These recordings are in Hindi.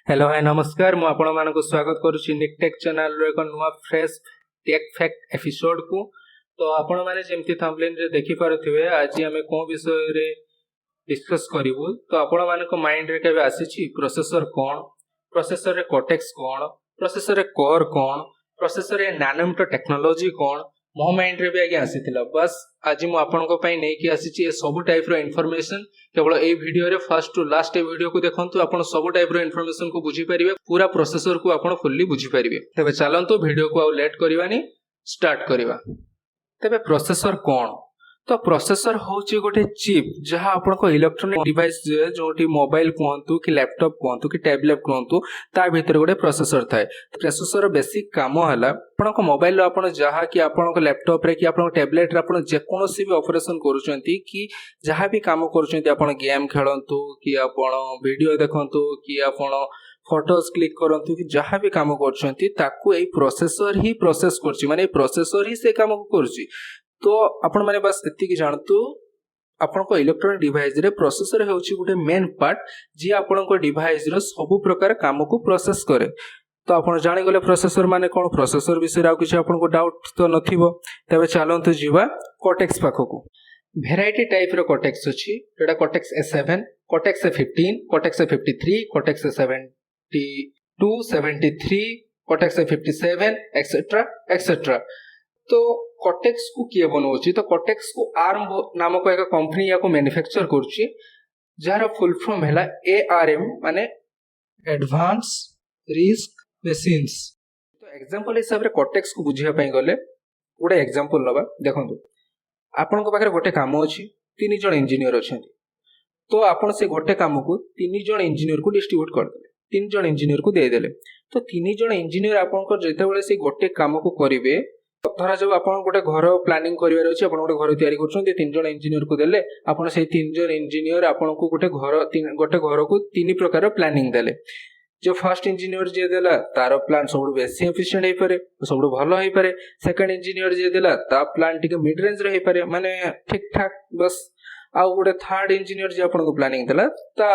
हेलो हाय नमस्कार मु आपण मानक स्वागत करुछि निकटेक चैनल रो एक नुवा फ्रेश टेक फैक्ट एपिसोड को। तो आपण माने जेमति थंबनेल रे देखि पारुथिबे आज हमें को विषय रे डिस्कस करिवु। तो आपण मानक माइंड रे केबे आसीछि प्रोसेसर कोन, प्रोसेसर रे कोटेक्स कोन, प्रोसेसर रे कोर कोन, प्रोसेसर रे नैनोमीटर टेक्नोलॉजी कोन, मो माइंड रे भी आगे आसीथिला। बस आज मु आपनको पई नै कि आसीछि ए सब टाइप रो इन्फॉर्मेशन। केवल ए वीडियो रे first to last a video को देखंतु, आपण सब टाइप रो इन्फॉर्मेशन को बुझी परिबे, पूरा प्रोसेसर को आपण फुल्ली बुझी परिबे। तबे चलंतु वीडियो को आ लेट करबानी स्टार्ट करबा। तबे प्रोसेसर कोन? तो प्रोसेसर होची गोटे चिप जहां आपण को इलेक्ट्रॉनिक डिवाइस जोटी मोबाइल कहंतु कि लैपटॉप कहंतु कि टैबलेट कहंतु ता भीतर गोटे प्रोसेसर थाए। प्रोसेसर बेसिक काम हला आपण को मोबाइल आपण जहां कि आपण को लैपटॉप रे कि आपण टैबलेट रे आपण जे कोनोसी भी ऑपरेशन करूचंती कि जहां भी काम करूचंती, आपण गेम खेलंतु कि आपण वीडियो देखंतु कि आपण फोटोज क्लिक करंतु कि जहां भी काम करछंती ताकू एई प्रोसेसर ही प्रोसेस करछि, माने प्रोसेसर ही से काम को करछि। तो आपण माने बस एति कि जानतु आपण को इलेक्ट्रॉनिक डिवाइस रे प्रोसेसर हेउची गुटे मेन पार्ट जे आपण को डिवाइस रो सब प्रकार काम को प्रोसेस करे। तो आपण जानि गले प्रोसेसर माने कोन, प्रोसेसर विषय आ किछ आपण को डाउट तो नथिबो। तबे चालंतु जीवा कोटेक्स पाखको। वेराइटी टाइप रो कोटेक्स अछि, जेडा Cortex A7, Cortex A15, Cortex A53, Cortex A72, 73, Cortex A57 etcetera etcetera. तो कोटेक्स को किए बनौछि? तो कोटेक्स को आर्म नामक एक कंपनी या को मैन्युफैक्चर करछि, जार फुल फॉर्म हैला ARM माने एडवांस रिस्क मशीन्स। तो एग्जांपल हिसाब रे कोटेक्स को बुझिया पई गले गोटे एग्जांपल लबा। देखंतु आपन को पाखरे गोटे काम अछि, तीन जण इंजीनियर अछंती। तो आपन से गोटे काम को तीन जण इंजीनियर को डिस्ट्रीब्यूट कर देले, तीन जण इंजीनियर को दे देले। तो तीन जण इंजीनियर आपन को जेते बेले से गोटे काम को करिवे, धरा जब आपण गोटे घर प्लानिंग करिवार अछि, आपण गोटे घर तयारी करछन्ते, तीन जण इंजीनियर को देले, आपण से तीन जण इंजीनियर आपण को गोटे घर को तीन प्रकार प्लानिंग देले। जो फर्स्ट इंजीनियर जे देला तार प्लान सब बेसी एफिशिएंट हे पारे, सब भलो हे पारे। सेकंड इंजीनियर जे देला ता प्लान टिके मिड रेंज रे हे पारे, माने ठीक ठाक बस। आ गोटे थर्ड इंजीनियर जे आपण को प्लानिंग देला ता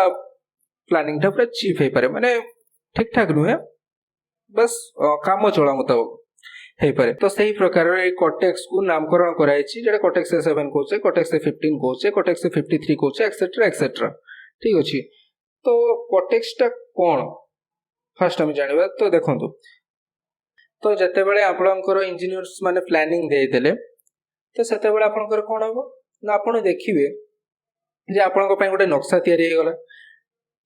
प्लानिंग टा पूरा चीप हे पारे, माने ठीक ठाक नुहे, बस काम चला मुताबिक हे पारे। तो सही प्रकार रे कोटेक्स को नामकरण कराई छी, जेडा कोटेक्स A7 कोचे, कोटेक्स A15 कोचे, कोटेक्स A53 कोचे एक्सेट्रा एक्सेट्रा। ठीक अछि। तो कोटेक्स टा कोन फर्स्ट हम जानिबा। तो देखंतु, तो जते बेले आपनकर इंजीनियर्स माने प्लानिंग देइ देले, तो सेते बेले आपनकर कोन होबो ना, आपण देखिबे जे आपनक पय गोटे नक्शा तयारी हे गला।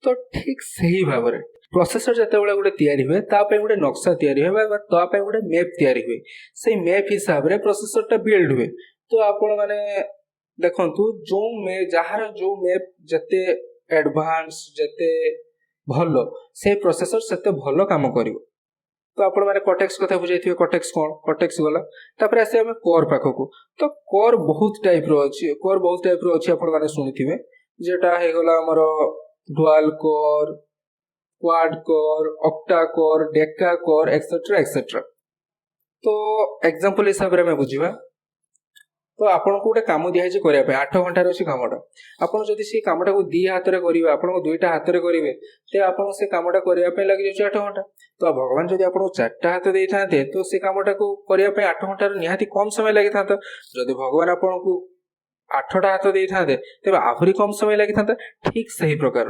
तो ठीक सही भाबरे प्रोसेसर जते बेले गोटे तयारी हुए, ता पे गोटे नक्शा तयारी हुए बा ता पे गोटे मैप तयारी हुए। से मैप हिसाब रे प्रोसेसर टा बिल्ड हुए। तो आपण माने देखंतु जो जहार जो मैप जते एडवांस जते भलो, से प्रोसेसर सेते भलो काम करिवो। तो आपण माने कोटेक्स कथा बुझाइथिबे, कोटेक्स कोन, कोटेक्स गला। तापर आसे हम कोर पाखको। तो कोर बहुत टाइप रो अछि, कोर बहुत टाइप रो अछि, आपण माने सुनिथिबे, जेटा हे गला हमर dual core, quad core, octa core, Deka core etcetera etcetera. तो एग्जांपल हिसाब रे मैं बुझिबा। तो आपन को गोटे काम दिया जे करिया पे 8 घंटा रे अछि कामटा। आपन जदि से कामटा को दी हाथ रे करिवे, आपन को दुईटा हाथ रे करिवे, ते आपन से कामटा करिया पे लागि जे 8 घंटा। तो भगवान जदि आपन को 4टा हाथ देइ थाते, तो से कामटा को करिया पे 8 घंटा रे निहाती कम समय लागि थाता। जदि भगवान आपन को 8टा हाथ देइ थाते, तेबे आहुरी कम समय लागि थाता। ठीक सही प्रकार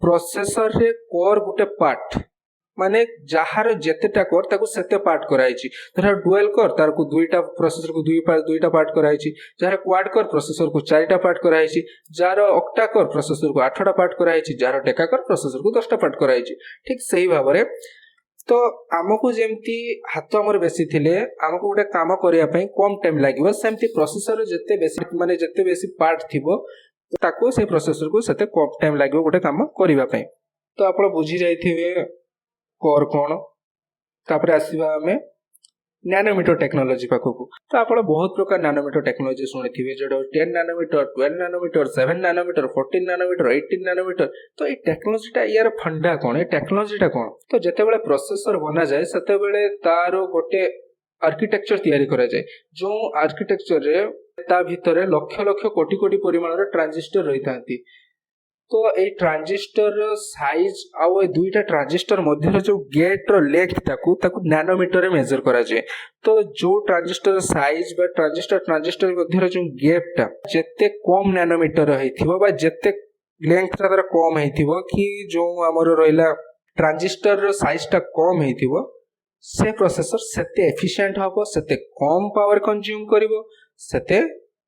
प्रोसेसर रे कोर गुटे पार्ट, माने जहार जेतेटा कोर ताको सेते पार्ट कराइछि। धरा डुअल कोर तार को दुईटा प्रोसेसर को दुईटा पार्ट कराइछि, जहार क्वाड कोर प्रोसेसर को 4टा पार्ट कराइछि, जार ऑक्टा कोर प्रोसेसर को 8टा पार्ट कराइछि, जार डेका कोर प्रोसेसर को 10टा पार्ट कराइछि। ठीक सही भाबरे। तो आमको जेमती हाथ हमर बेसी थिले, आमको गोटे काम करिया पई कम टाइम लागिवो, सेमती प्रोसेसर जते बेसी माने जते बेसी पार्ट थिबो ताको से प्रोसेसर को सेते कम टाइम लागिवो गोटे काम करिवा पई। तो आपण बुझी जाइथिबे कोर कोन। तापर आसीबा हमें नैनोमीटर टेक्नोलॉजी पाखको। तो आपण बहुत प्रकार नैनोमीटर टेक्नोलॉजी सुनिथिबे, जेडो 10 nanometre, 12 nanometre, 7 nanometre, 14 nanometre, 18 nanometre. तो ए टेक्नोलॉजीटा यार फंडा कोन, ए टेक्नोलॉजीटा कोन? तो जते बेले प्रोसेसर बना जाय सेते बेले तारो गोटे आर्किटेक्चर तयारी करा जाय, जो आर्किटेक्चर रे ता भितरे लक्ष लक्ष कोटी कोटी परिमाण रे ट्रांजिस्टर रहितांती। तो ए ट्रांजिस्टर साइज आउ ए दुईटा ट्रांजिस्टर मध्य जो गेट रो लेंथ ताकू नैनोमीटर रे मेजर करा जाए। तो जो ट्रांजिस्टर साइज बा ट्रांजिस्टर मध्य जो गैप टा जत्ते कम नैनोमीटर हेथिबो बा जत्ते लेंथ ता कम हेथिबो कि जो हमर रहला ट्रांजिस्टर रो साइज टा कम हेथिबो से प्रोसेसर सेते एफिशिएंट हबो, सेते कम पावर कंज्यूम करिवो, सेते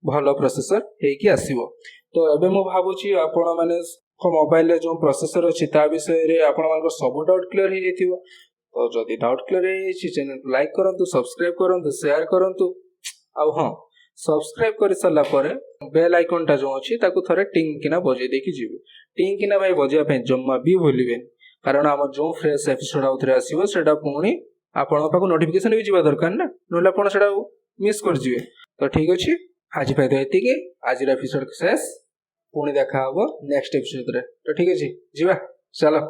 भलो प्रोसेसर हेकी आसीबो। तो एबे मो भाबुची आपण माने मोबाइल रे जो प्रोसेसर अछि ता विषय रे आपण मानको सब डाउट क्लियर हे जेथिबो। तो जदि डाउट क्लियर हे छि चैनल को लाइक करंतु, सब्सक्राइब करंतु, शेयर करंतु। आ हां, सब्सक्राइब कर सला परे बेल आइकन टा जो अछि ताकू थरे टिंग किना बजे देखि जिवो। टिंग किना भाई बजिया पे जम्मा भी भूलिबेन, कारण हम जो फ्रेश एपिसोड आउथरे आसीबो सेटा पुणी आपण पाको नोटिफिकेशन भी जिबा दरकार ना, नोला आपण सेटा मिस कर जिवे। तो ठीक अछि, आज पे तो एतिके आज एपिसोड शेष, पुणी देखा हबो नेक्स्ट एपिसोड रे। तो ठीक अछि, जिबा चलो।